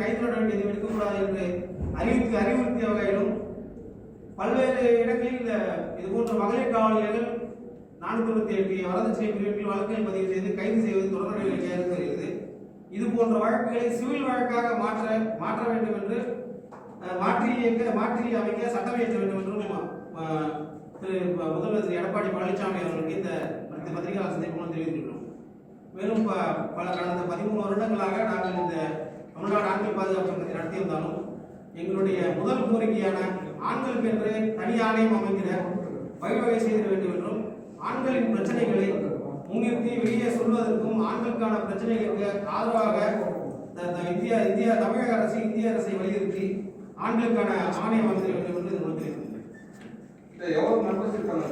கைது நடவடிக்கை எடுக்கக்கூடாது என்று அறிவுறுத்திய வகையிலும் பல்வேறு இடங்களில் இது போன்ற மகளிர் காவலர்கள் 498 வரதட்சணை பிரிவுகளில் வழக்குகள் பதிவு செய்து கைது செய்வது தொடர் நடவடிக்கையாக இருக்கிறது. இது போன்ற வழக்குகளை சிவில் வழக்காக மாற்ற வேண்டும் என்று மாற்றி அமைக்க சட்டம் இயற்ற வேண்டும் என்றும் முதல்வர் திரு எடப்பாடி பழனிசாமி அவர்களுக்கு இந்த பத்திரிகை சந்திப்பு தெரிவித்துள்ளோம். மேலும் கடந்த 13 வருடங்களாக நாங்கள் இந்த தமிழ்நாடு ஆண்கள் பாதுகாப்பு சங்கத்தை நடத்தி வந்தாலும் எங்களுடைய முதல் கோரிக்கையான ஆண்களுக்கு என்று தனி ஆணையம் அமைக்கிற வழிவகை செய்திட வேண்டும் என்றும் ஆண்களின் பிரச்சனைகளை முன்னிறுத்தி வெளியே சொல்வதற்கும் ஆண்களுக்கான பிரச்சனைகளுக்கு ஆதரவாக தமிழக அரசு இந்திய அரசை வலியுறுத்தி ஆண்களுக்கான ஆணையம் அமைக்க வேண்டும் என்று தெரிவித்துள்ளேன். எவ்வளவு மெம்பர்ஸ் இருக்காங்க?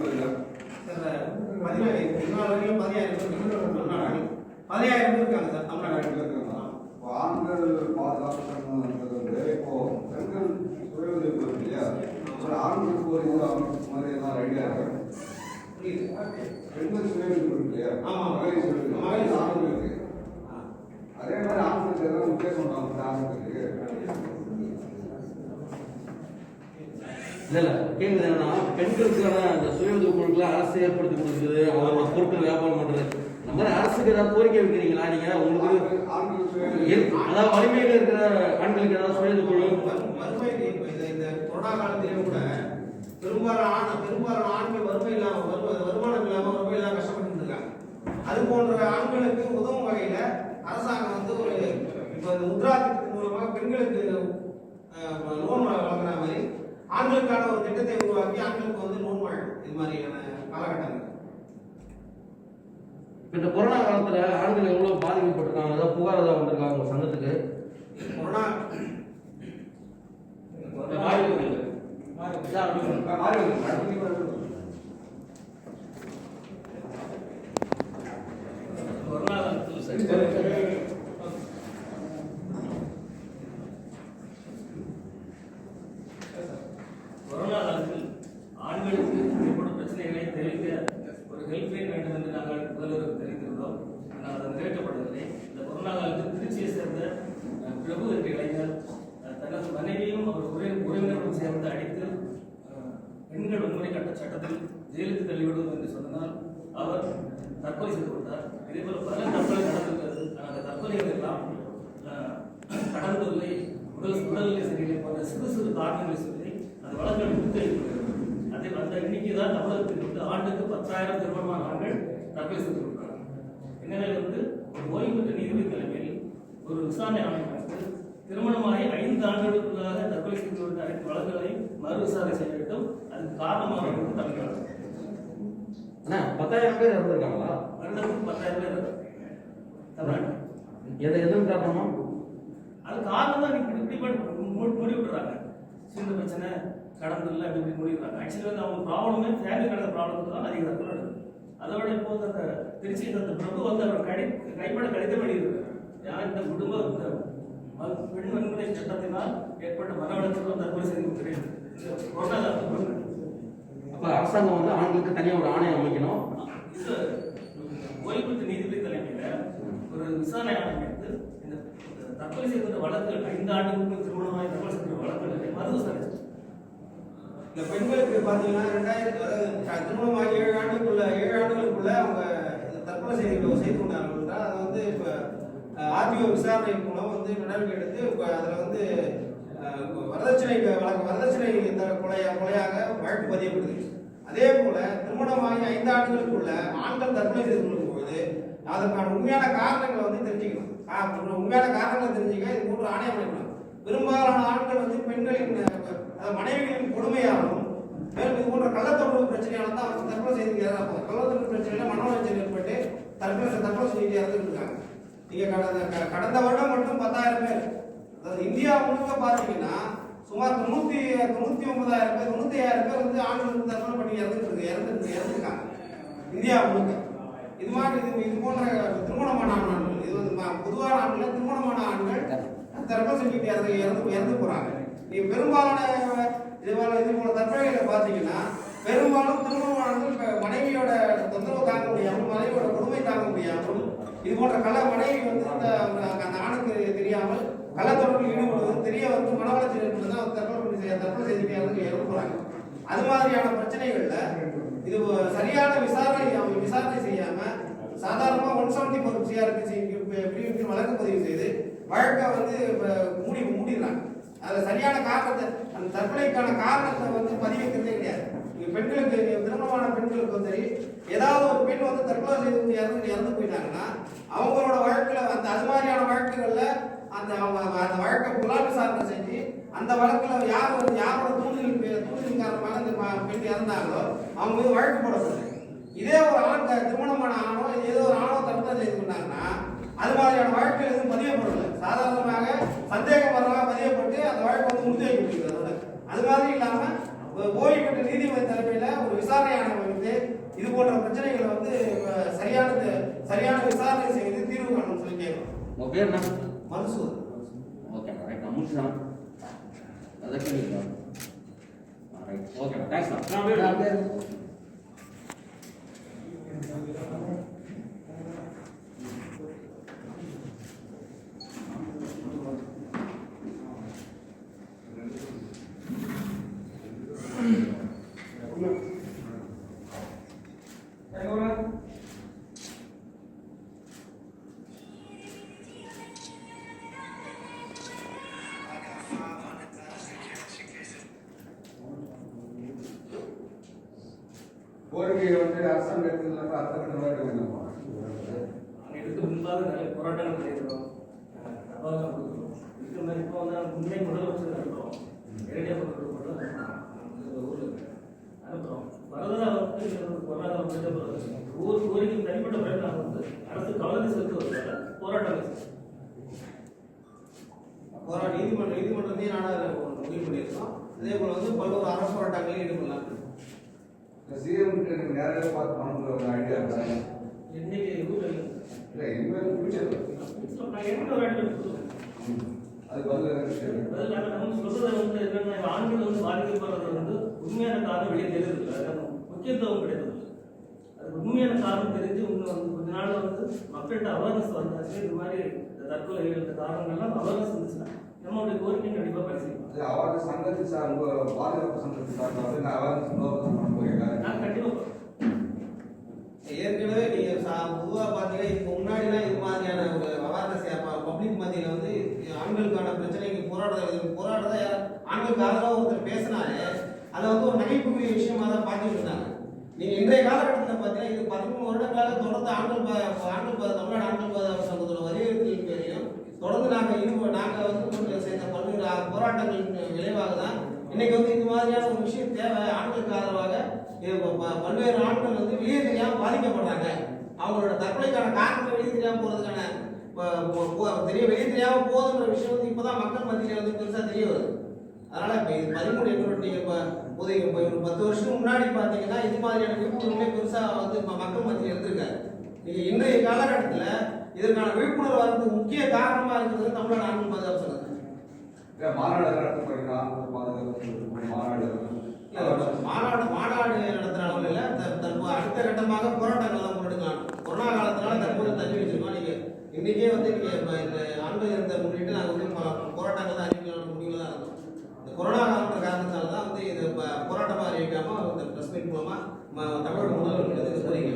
15,000 இருக்காங்க சார் தமிழ்நாடு. ஆண்கள் பாதுகாப்பு சங்கம் இப்போ பெண்கள் சுய உதவி குழு இல்லையா, ஆண்களுக்கு ஒரு இது மாதிரி எல்லாம் ஐடியா இருக்கு. பெண்கள் சுய உதவி குழு இல்லையா, மகளிர் ஆண்களுக்கு அதே மாதிரி ஆண்களுக்கு எதாவது உத்தேசம் பண்ணுவாங்க. ஆண்களுக்கு இல்ல கேட்குது என்னன்னா, பெண்களுக்கான அந்த சுய உதவி குழுக்களை அரசு ஏற்படுத்தி கொடுக்குது, அவரோட பொருட்கள் வியாபாரம் பண்றது, இந்த மாதிரி அரசுக்கு ஏதாவது கோரிக்கை வைக்கிறீங்களா நீங்க? உங்களுக்கு அதாவது வலிமையில இருக்கிற ஆண்களுக்கு ஏதாவது சுய உதவி குழு இந்த கொரோனா காலத்திலேயே கூட பெரும்பாலான ஆண்கள் வருமானம் இல்லாம கஷ்டப்பட்டு இருக்காங்க. அது போன்ற ஆண்களுக்கு உதவும் வகையில அரசாங்கம் ஒரு இப்ப முத்ரா திட்டத்தின் மூலமாக பெண்களுக்கு லோன் வழங்குற மாதிரி ஆண்களுக்கான ஒரு திட்டத்தை உருவாக்கி ஆண்களுக்கு லோன் வழங்கும். இது மாதிரியான காலகட்டங்கள் இந்த கொரோனா காலத்துல ஆண்கள் எவ்வளவு பாதிக்கப்பட்டிருக்காங்க, ஏதாவது புகார் ஏதாவது வந்திருக்காங்க உங்க சங்கத்துக்கு? கொரோனா காலத்தில் ஆண்களுக்கு ஏற்படும் பிரச்சனைகளை தெரிவிக்க ஒரு ஹெல்ப்லைன் வேண்டும் என்று நாங்கள் முதல்வருக்கு தெரிவித்திருந்தோம். ஆனால் அது நிறைவேற்றப்படவில்லை. இந்த கொரோனா காலத்தில் திருச்சியை சேர்ந்த பிரபு என்ற இளைஞர் தனது மனைவியும் அவர் உறவினர்களும் சேர்ந்து அடித்து பெண்கள் வன்முறை சட்டத்தில் ஜெயிலுக்கு தள்ளிவிடுவோம் என்று சொன்னால் அவர் தற்கொலை செய்து கொண்டார். இதேபோல் பல தற்கொலை நடந்திருக்கிறது. அந்த தற்கொலைகள் எல்லாம் கடந்தொல்லை, உடல்நிலை சரியில்லை போன்ற சிறு காரணங்களை சொல்லி அந்த வழக்குகள் நிறுத்தப்படுகிறது. அந்த எண்ணிக்கை தான் தமிழகத்தில் ஆண்டுக்கு 10,000 திருமணமான ஆண்கள் தற்கொலை செய்து கொள்கிறார்கள். இந்நிலையில் ஒரு ஓய்வு பெற்ற நீதிபதி தலைமையில் ஒரு விசாரணை ஆணையம் அமைத்து திருமணமாகி 5 ஆண்டுகளுக்குள்ளாக தற்கொலை செய்து கொண்ட அனைத்து வழக்குகளையும் மறு விசாரணை செய்ய வேண்டும். அதுக்கு காரணமாக தமிழ்நாடு 10,000 பேர் இறந்துருக்காங்களா? வருடத்துக்கு 10,000 பேர் தமிழ்நாடு. எதுவும் காரணமா? அது காரணம் தான் மூடி விட்டுறாங்க. சின்ன பிரச்சனை கடந்துல அப்படி முடிவுறாங்க. ஆக்சுவலி அவங்க ப்ராப்ளமே ஃபேமிலி கடந்த ப்ராப்ளத்துக்கு தான் அதிக தற்கொலை நடக்குது. அதோட இப்போ அந்த திருச்சி அந்த பிரபு அவர் கைப்பட கடிதம் எழுதியிருக்காரு. யார் இந்த குடும்ப பெண் வன்முறை சட்டத்தினால் ஏற்பட்ட மன வளர்ச்சிக்கும் தற்கொலை செய்து கிடையாது. அப்ப அரசாங்கம் ஆண்களுக்கு தனியாக ஒரு ஆணையம் அமைக்கணும். இது ஓய்வு பெற்ற நீதிபதி தலைமையில ஒரு விசாரணை ஆணையம் எடுத்து இந்த தற்கொலை செய்த வழக்குகள் 5 ஆண்டுகளுக்கு திருமணமாக தற்கொலை செய்த வழக்குகளை மறு விசாரணை. இந்த பெண்களுக்கு பார்த்தீங்கன்னா 2000 திருமணமாகி 7 ஆண்டுகளுக்குள்ள அவங்க தற்கொலை செய்து கொண்டார்கள் என்றால் அதை இப்போ ஆர்டிஓ விசாரணை மூலம் நடவடிக்கை எடுத்து இப்போ அதில் வரதட்சணை கொலையாக வழக்கு பதியப்படுது. அதே போல திருமணமாகி 5 ஆண்டுகளுக்குள்ள ஆண்கள் தற்கொலை செய்து கொள்ளும்போது அதற்கான உண்மையான காரணங்களை தெரிஞ்சுக்கணும். உண்மையான காரணங்களை தெரிஞ்சுக்க இது போன்ற ஆணையம் அமைக்கணும். பெரும்பாலான ஆண்கள் பெண்களின் மனைவிகளின் கொடுமையாலும் மேலும் இது போன்ற கள்ளத்தொடர்பு பிரச்சனையால தான் அவங்க தற்கொலை செய்து கள்ளத்தொடர்பு பிரச்சனையில மன உளைச்சல் ஏற்பட்டு தற்கொலை செய்து இறந்துருக்காங்க. நீங்க கடந்த வருடம் மட்டும் 10,000 பேர், அதாவது இந்தியா முழுக்க பார்த்தீங்கன்னா சுமார் 99,000 பேர் 95,000 பேர் ஆண்களுக்கு தற்கொலை பண்ணி இறந்துருக்காங்க இந்தியா முழுக்க. இது போன்ற திருமணமான ஆண்கள், இது பொதுவான ஆண்கள், திருமணமான ஆண்கள் தற்கொலை செஞ்சுட்டு இறந்து போறாங்க. நீங்க பெரும்பாலான இது போல தற்கொலைகளை பார்த்தீங்கன்னா பெரும்பாலும் திருமணமானவர்கள் மனைவியோட தொந்தரவு தாங்க முடியாமல், மனைவியோட கொடுமை தாங்க முடியாமல், இது போன்ற மனைவி அந்த ஆணுக்கு தெரியாமல் கள்ளத்தொடர்பில் ஈடுபடுவது தெரிய வந்து மன உளைச்சல் ஏற்படுது தான் தற்கொலை செய்திக்கு இறந்து போறாங்க. அது மாதிரியான பிரச்சனைகள்ல இது சரியான விசாரணை செய்யாம சாதாரணமா 174 பிரிவுக்கு வழக்கு பதிவு செய்து வழக்கை வந்து மூடிடுறாங்க. அதுல சரியான காரணத்தை, அந்த தற்கொலைக்கான காரணத்தை வந்து பதிவைக்கிறதே கிடையாது. பெண்களுக்கு, திருமணமான பெண்களுக்கு வந்து ஏதாவது ஒரு பெண் வந்து தற்கொலை செய்து இறந்து போயிட்டாங்கன்னா அவங்களோட வழக்குல அந்த அது மாதிரியான வழக்குகள்ல அந்த வழக்கை புலன் விசாரணை செஞ்சு அந்த வழக்குல யாரோட தூண்டுதல் காரணமாக அந்த பெண் இறந்தாங்களோ அவங்க மீது வழக்கு போடப்படுது. இதே ஒரு ஆண் திருமணமான ஆணோ ஏதோ ஒரு ஆணோ தற்கொலை செய்து கொண்டாங்கன்னா அது மாதிரியான வழக்குகள் எதுவும் பதியப்படல. சாதாரணமாக சந்தேகம் வரலாக பதியப்பட்டு அந்த வழக்கு வந்து முடித்து வைக்கப்படுகிறது. அதோட அது மாதிரி இல்லாம ஓய்வு பெற்ற நீதிபதி தலைமையில ஒரு விசாரணை ஆணையம் வந்து இது போன்ற பிரச்சனைகளை வந்து சரியான விசாரணை செய்து தீர்வு காணணும்னு சொல்லி கேட்கணும். உங்க பேர் என்ன? மன்சூர். Okay right. முடிச்சுனா அதற்கு ரைட். Okay thanks. நான் பேர் கோரிக்கையை வந்து அரசாங்கத்தில் அடுத்த கட்ட நடவடிக்கை வேண்டுமா? இதுக்கு முன்பாக நிறைய போராட்டங்கள் பண்ணியிருக்கிறோம். அபாகம் கொடுக்குறோம். இதுக்கு மாதிரி இப்போ வந்து முன்னே முதலமைச்சர் அனுப்புகிறோம். நேரடியாக ஊரில் அனுப்புகிறோம். வரதெல்லாம் வந்து பொருளாதாரம் பிரச்சனை ஒவ்வொரு கோரிக்கையும் தனிப்பட்ட முறையில் நாங்கள் வந்து அரசு கவனத்தை செலுத்துவதால் போராட்டங்கள் நீதிமன்றத்தையும் நாடாக முடிவு பண்ணியிருக்கோம். அதே போல வந்து பல்வேறு அரசு போராட்டங்களையும் ஈடுபடலாம். சிஎம் எனக்கு நேரடியாக பார்த்து பண்ணணுங்கிற ஒரு ஐடியா இருக்காங்க. இன்னைக்கு ஊரில் இல்லை இனிமேல் ஃபியூச்சர் நான் என்ன ஒரு ஐடியா அது பதில் நம்ம சொல்றது வந்து என்னன்னா ஆண்கள் வந்து பாதிக்கப்படுறது வந்து உண்மையான காரணம் வெளியே தெரியுது, முக்கியத்துவம் கிடையாது. அது உண்மையான காரணம் தெரிஞ்சு இன்னும் வந்து கொஞ்ச நாள் வந்து மக்கள்கிட்ட அவேர்னஸ் வந்தாச்சு. இது மாதிரி தற்கொலைகள் காரணங்கள்லாம் அவேர்னஸ் இருந்துச்சுன்னா நம்மளுடைய கோரிக்கை கண்டிப்பாக பரிசீலிப்போம். அவேர்னஸ் சங்கத்து சார் உங்கள் பாதுகாப்பு சங்கத்து சார் வந்து நான் அவேர்னஸ் பண்ண போயிருக்கேன். நான் கண்டிப்பாக ஏற்கனவே நீங்க பொதுவாக பார்த்தீங்கன்னா இதுக்கு முன்னாடிலாம் இது மாதிரியான ஒரு அவேர்னஸ் பப்ளிக் மத்தியில் வந்து ஆண்களுக்கான பிரச்சனைக்கு போராடுறத ஆண்களுக்கு ஆதரவாக ஒருத்தர் பேசினாலே அதை வந்து ஒரு நகைப்புக்குரிய விஷயமா தான் பார்த்துட்டு இருந்தாங்க. நீங்க இன்றைய காலகட்டத்தில் பார்த்தீங்கன்னா இது 13 வருடங்களாக தொடர்ந்து தமிழ்நாடு ஆண்கள் பாதுகாப்பு சங்கத்தோட வலியுறுத்தலின் பேரையும் தொடர்ந்து நாங்கள் வந்து சேர்ந்த பல்வேறு போராட்டங்களின் விளைவாக தான் இன்னைக்கு வந்து இது மாதிரியான ஒரு விஷயம் தேவை. ஆண்களுக்கு ஆதரவாக பல்வேறு ஆண்கள் வந்து வெளியே தெரியாமல் பாதிக்கப்படுறாங்க. அவங்களோட தற்கொலைக்கான காரணத்தை வெளியே தெரியாமல் போறதுக்கான வெளியே தெரியாமல் போகுதுன்ற விஷயம் வந்து இப்போதான் மக்கள் மத்தியில் வந்து பெருசாக தெரிய வருது. அதனால இப்போ இது 13 நீங்க இப்போ ஒரு 10 வருஷத்துக்கு முன்னாடி பார்த்தீங்கன்னா இது மாதிரியான விழிப்புணர்வுமே பெருசாக வந்து இப்போ மக்கள் மத்தியில் இருந்திருக்காரு. நீங்க இன்றைய காலகட்டத்தில் இதற்கான விழிப்புணர்வு வரதுக்கு முக்கிய காரணமா இருக்கிறது தமிழ்நாடு ஆண்கள் பாதுகாப்பு சங்கம். மாநாடு நடத்தப்படுகிற ஆண்கள் பாதுகாப்பு மாநாடு நடத்துற அளவில் இல்லை. அடுத்த கட்டமாக போராட்டங்கள் தான் முன்னெடுக்கலாம். கொரோனா காலத்தினால தற்போது தள்ளி வச்சிருக்கோம். நீங்க இன்னைக்கே வந்து இந்த ஆண்கள் இருந்த முன்னிட்டு நாங்கள் வந்து போராட்டங்கள் தான் அறிவிக்கலாம் முடிவில் தான் இருக்கோம். இந்த கொரோனா காரணத்தால தான் வந்து இது போராட்டமாக அறிவிக்காம இந்த பிரஸ் மீட் மூலமா தமிழக முதல்வர் கோரிக்கை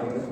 அவர்